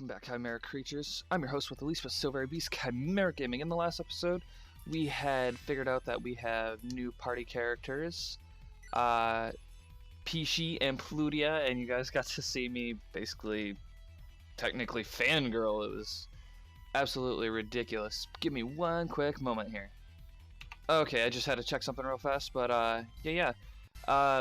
Welcome back, Chimera Creatures. I'm your host with the least but still very beast, Chimera Gaming. In the last episode, we had figured out that we have new party characters, Peachy and Plutia, and you guys got to see me basically, technically fangirl. It was absolutely ridiculous. Give me one quick moment here. Okay, I just had to check something real fast, but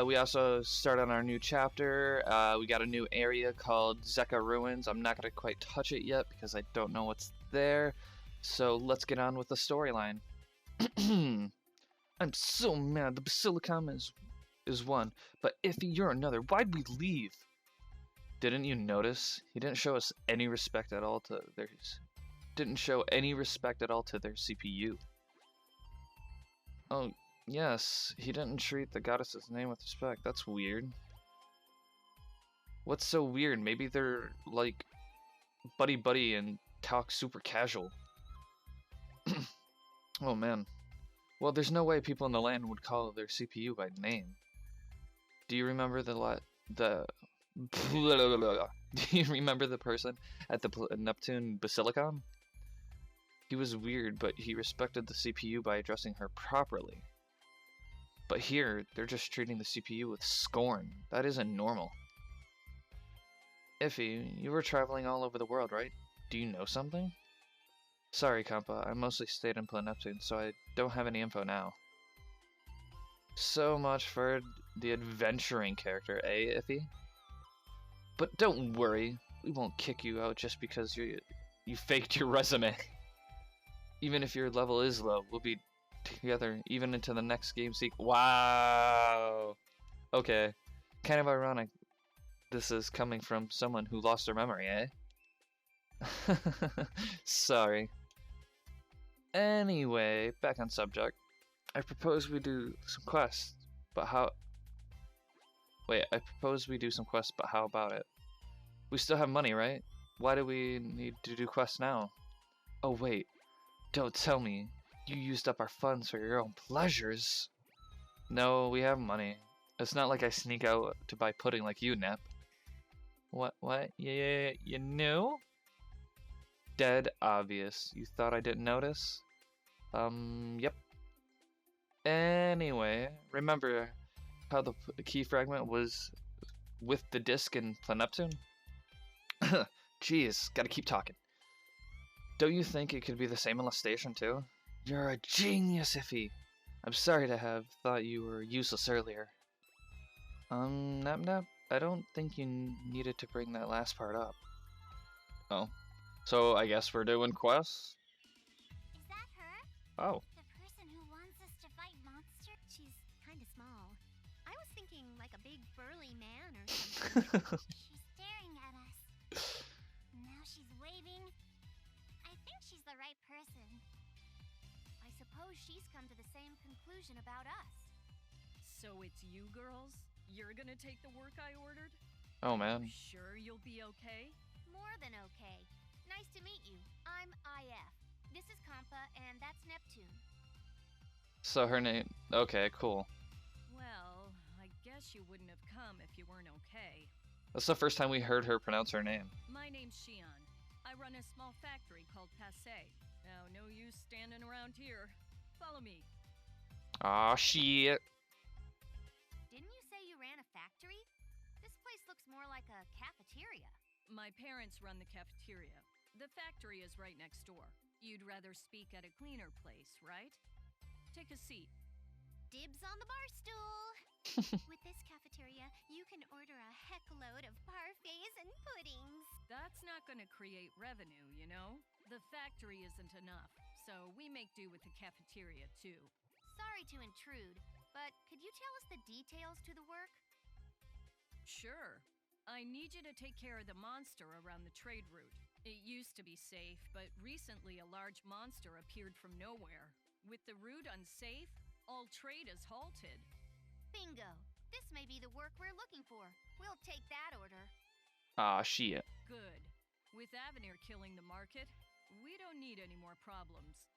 we also started on our new chapter. We got a new area called Zeka Ruins. I'm not going to quite touch it yet because I don't know what's there. So let's get on with the storyline. I'm so mad. The Basilicom is one, but Iffy, you're another. Why'd we leave? Didn't you notice? He didn't show us any respect at all to their... Didn't show any respect at all to their CPU. Oh, yes, he didn't treat the goddess's name with respect. That's weird. What's so weird? Maybe they're, like, buddy-buddy and talk super casual. Oh, man. Well, there's no way people in the land would call their CPU by name. Do you remember Do you remember the person at the Neptune Basilicom? He was weird, but he respected the CPU by addressing her properly. But here, they're just treating the CPU with scorn. That isn't normal. Iffy, you were traveling all over the world, right? Do you know something? Sorry, Compa, I mostly stayed in Neptune, so I don't have any info now. So much for the adventuring character, eh, Iffy? But don't worry, we won't kick you out just because you faked your resume. Even if your level is low, we'll be together even into the next game Wow. Okay. Kind of ironic. This is coming from someone who lost their memory, eh? Sorry. Anyway, back on subject. I propose we do some quests, but how... Wait, I propose we do some quests, but how about it? We still have money, right? Why do we need to do quests now? Oh, wait. Don't tell me. You used up our funds for your own pleasures. No, we have money. It's not like I sneak out to buy pudding like you, Nep. What? Yeah, you knew? Dead obvious. You thought I didn't notice? Yep. Anyway, remember how the key fragment was with the disc in Neptune? Jeez, gotta keep talking. Don't you think it could be the same in the station too? You're a genius, Iffy. I'm sorry to have thought you were useless earlier. Nep-Nep, I don't think you needed to bring that last part up. Oh. So I guess we're doing quests? Is that her? Oh. The person who wants us to fight monsters? She's kinda small. I was thinking like a big burly man or something. She's staring at us. Now she's waving. I think she's the right person. I suppose she's come to the same conclusion about us. So it's you girls? You're gonna take the work I ordered? Oh man. Sure you'll be okay? More than okay. Nice to meet you. I'm IF. This is Compa, and that's Neptune. So her name... Okay, cool. Well, I guess you wouldn't have come if you weren't okay. That's the first time we heard her pronounce her name. My name's Xian. I run a small factory called Passe. Now, no use standing around here. Follow me. Aw, shit. Didn't you say you ran a factory? This place looks more like a cafeteria. My parents run the cafeteria. The factory is right next door. You'd rather speak at a cleaner place, right? Take a seat. Dibs on the bar stool. With this cafeteria, you can order a heckload of parfaits and puddings. That's not going to create revenue, you know? The factory isn't enough, so we make do with the cafeteria, too. Sorry to intrude, but could you tell us the details to the work? Sure. I need you to take care of the monster around the trade route. It used to be safe, but recently a large monster appeared from nowhere. With the route unsafe, all trade is halted. Bingo. This may be the work we're looking for. We'll take that order. Aw, shit. Good. With Avenir killing the market, we don't need any more problems.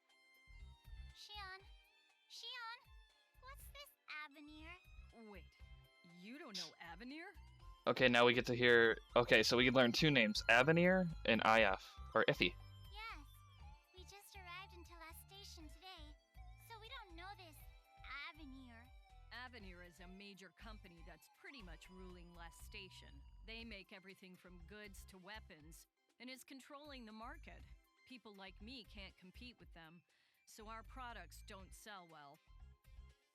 Xian, what's this Avenir? Wait, you don't know Avenir? Okay, now we get to hear. Okay, so we can learn two names: Avenir and IF, or Iffy. Yes. We just arrived into last station today, so we don't know this Avenir. Avenir is a major company that's pretty much ruling Last Station. They make everything from goods to weapons, and is controlling the market. People like me can't compete with them, so our products don't sell well.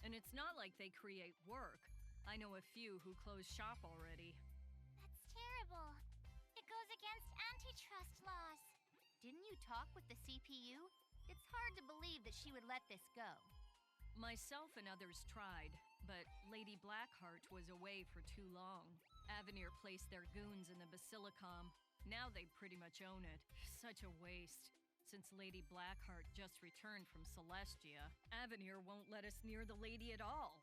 And it's not like they create work. I know a few who closed shop already. That's terrible. It goes against antitrust laws. Didn't you talk with the CPU? It's hard to believe that she would let this go. Myself and others tried, but Lady Blackheart was away for too long. Avenir placed their goons in the Basilicom. Now they pretty much own it. Such a waste. Since Lady Blackheart just returned from Celestia, Avenir won't let us near the lady at all.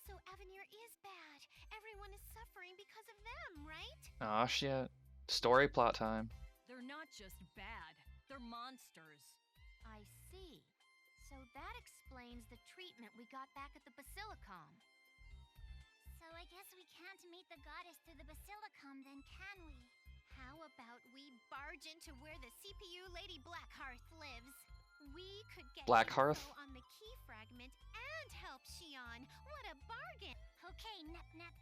So Avenir is bad. Everyone is suffering because of them, right? Aw, shit. Story plot time. They're not just bad, they're monsters. I see. So that explains the treatment we got back at the Basilicom. So I guess we can't meet the goddess through the Basilicom then, can we? How about we barge into where the CPU Lady Blackhearth lives? We could get Blackhearth? info on the key fragment and help Shion. What a bargain! Okay, Nep-Nep.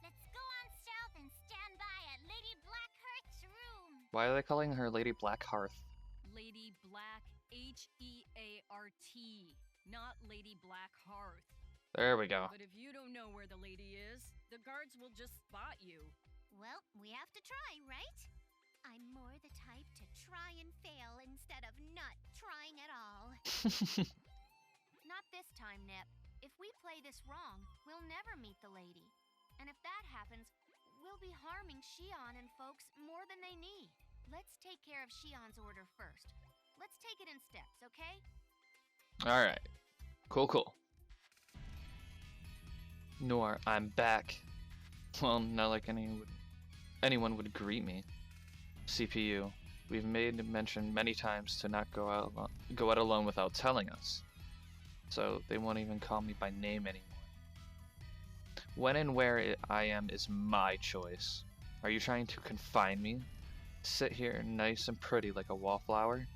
Let's go on south and stand by at Lady Blackhearth's room. Why are they calling her Lady Blackhearth? Lady Black Heart, not Lady Blackhearth. There we go. But if you don't know where the lady is, the guards will just spot you. Well, we have to try, right? I'm more the type to try and fail instead of not trying at all. Not this time, Nep. If we play this wrong, we'll never meet the lady. And if that happens, we'll be harming Shion and folks more than they need. Let's take care of Shion's order first. Let's take it in steps, okay? Alright. Cool. Noir, I'm back. Well, not like anyone would greet me. CPU, we've made mention many times to not go out alone without telling us. So they won't even call me by name anymore. When and where I am is my choice. Are you trying to confine me? Sit here nice and pretty like a wallflower?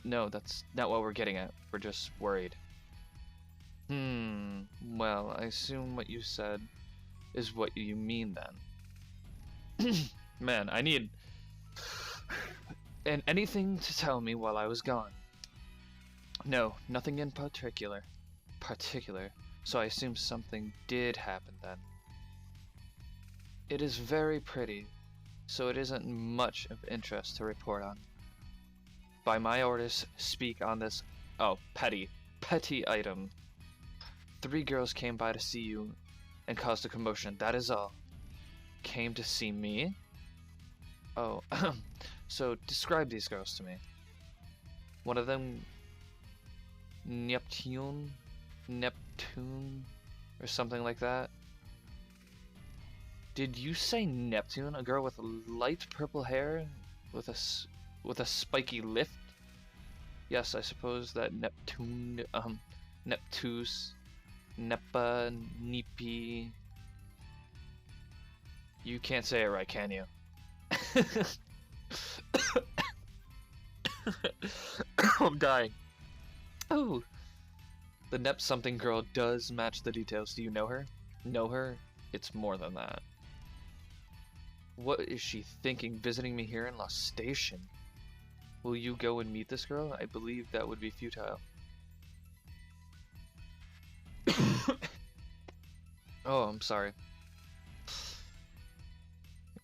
No, that's not what we're getting at. We're just worried. Well, I assume what you said is what you mean then. Man, I need anything to tell me while I was gone. No, nothing in particular. So I assume something did happen then. It is very pretty, so it isn't much of interest to report on. By my orders, speak on this, petty item. 3 girls came by to see you and caused a commotion, that is all. Came to see me? Oh, so describe these girls to me. One of them, Neptune, or something like that. Did you say Neptune? A girl with light purple hair with a spiky lift? Yes, I suppose that Neptune, Neptus, Nepa, Nipi. You can't say it right, can you? I'm dying. Oh, the Nep something girl does match the details. Do you know her? Know her? It's more than that. What is she thinking visiting me here in Lost Station? Will you go and meet this girl? I believe that would be futile. Oh, I'm sorry.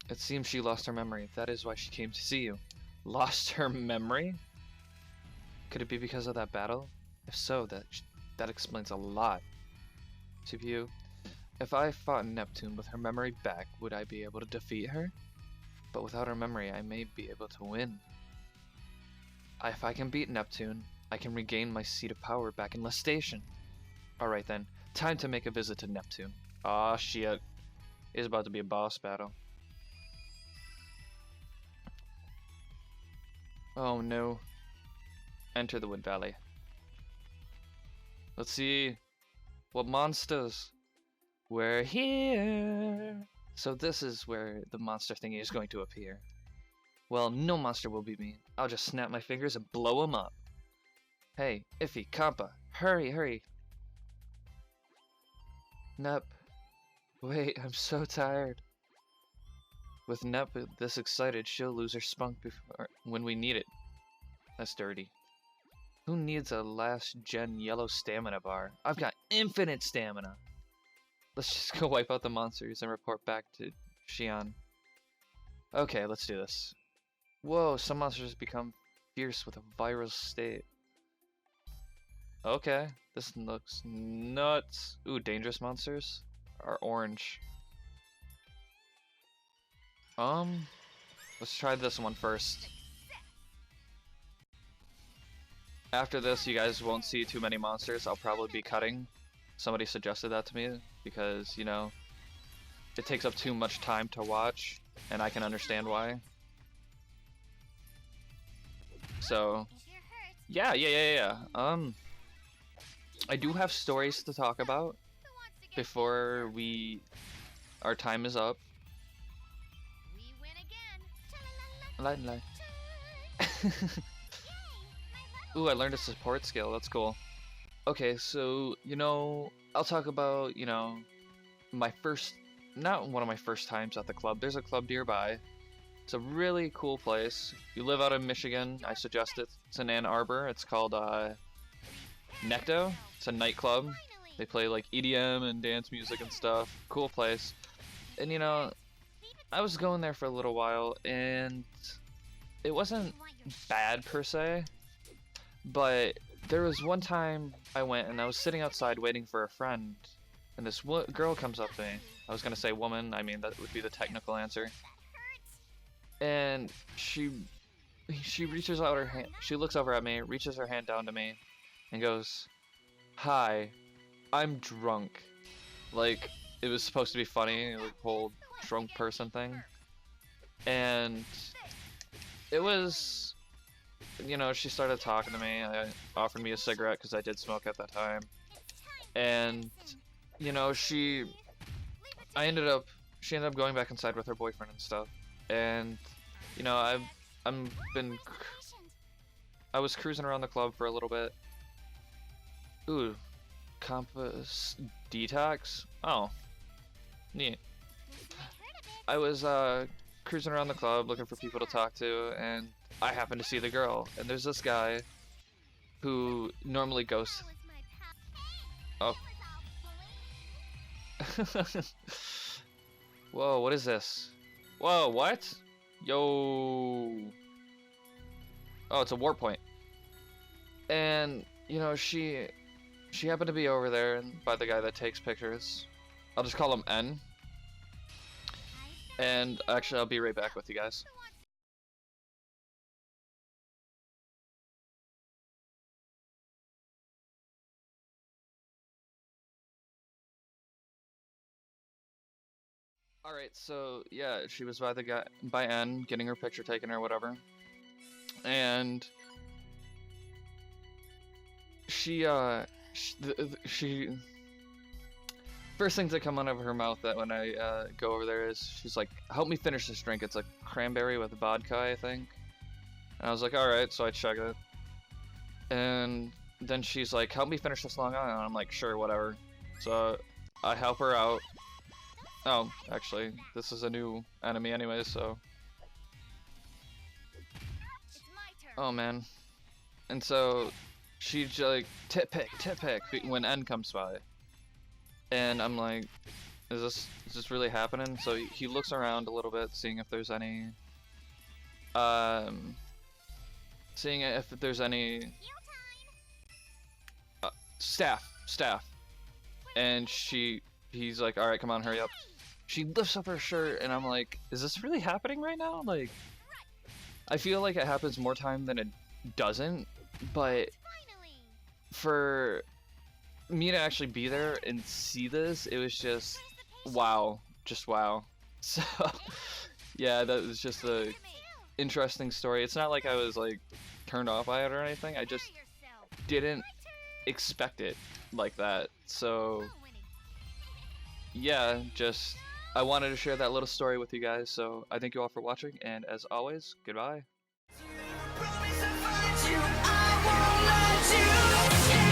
It seems she lost her memory. That is why she came to see you. Lost her memory? Could it be because of that battle? If so, that explains a lot. CPU, if I fought Neptune with her memory back, would I be able to defeat her? But without her memory, I may be able to win. If I can beat Neptune, I can regain my seat of power back in Lost Station. Alright then, time to make a visit to Neptune. Aw, shit. It's about to be a boss battle. Oh no. Enter the Wood Valley. Let's see what monsters We're here! So this is where the monster thingy is going to appear. Well, no monster will beat me. I'll just snap my fingers and blow him up. Hey, Iffy, Kampa, hurry, hurry. Nep. Wait, I'm so tired. With Nep this excited, she'll lose her spunk when we need it. That's dirty. Who needs a last-gen yellow stamina bar? I've got infinite stamina! Let's just go wipe out the monsters and report back to Xian. Okay, let's do this. Whoa, some monsters become fierce with a viral state. Okay, this looks nuts. Ooh, dangerous monsters are orange. Let's try this one first. After this, you guys won't see too many monsters. I'll probably be cutting. Somebody suggested that to me because, you know, it takes up too much time to watch, and I can understand why. So, yeah. I do have stories to talk about before our time is up. Ooh, I learned a support skill. That's cool. Okay, so, you know, I'll talk about, you know, not one of my first times at the club. There's a club nearby. It's a really cool place. If you live out in Michigan, I suggest it. It's in Ann Arbor. It's called, Necto. It's a nightclub. They play, like, EDM and dance music and stuff. Cool place. And, you know, I was going there for a little while, and it wasn't bad per se, but there was one time I went and I was sitting outside waiting for a friend, and this girl comes up to me. I was gonna say woman, I mean that would be the technical answer. And she reaches out her hand, she looks over at me, reaches her hand down to me, and goes, "Hi, I'm drunk." Like, it was supposed to be funny, the whole drunk person thing. And it was, you know, she started talking to me. Offered me a cigarette because I did smoke at that time. And, you know, she ended up going back inside with her boyfriend and stuff. And, you know, I was cruising around the club for a little bit. Ooh, compass detox? Oh, neat. I was cruising around the club looking for people to talk to, and I happened to see the girl. And there's this guy who normally goes... Oh. Whoa, what is this? Whoa, what? Yo. Oh, it's a war point. And, you know, she happened to be over there and by the guy that takes pictures. I'll just call him N. And actually, I'll be right back with you guys. Alright, so yeah, she was by N, getting her picture taken or whatever. And she first things that come out of her mouth that when I go over there is, she's like, "Help me finish this drink. It's a cranberry with vodka, I think." And I was like, alright, so I chug it. And then she's like, "Help me finish this Long Island." And I'm like, sure, whatever. So I help her out. Oh, actually, this is a new enemy anyway, so... Oh, man. And so, she's like, tit pick, when N comes by. And I'm like, is this really happening? So he looks around a little bit, seeing if there's any... staff. And he's like, alright, come on, hurry up. She lifts up her shirt, and I'm like, is this really happening right now? Like, I feel like it happens more time than it doesn't, but for me to actually be there and see this, it was just wow. So, yeah, that was just a interesting story. It's not like I was, like, turned off by it or anything. I just didn't expect it like that. So, yeah, just I wanted to share that little story with you guys, so I thank you all for watching, and as always, goodbye. Promise I'll find you, I won't let you.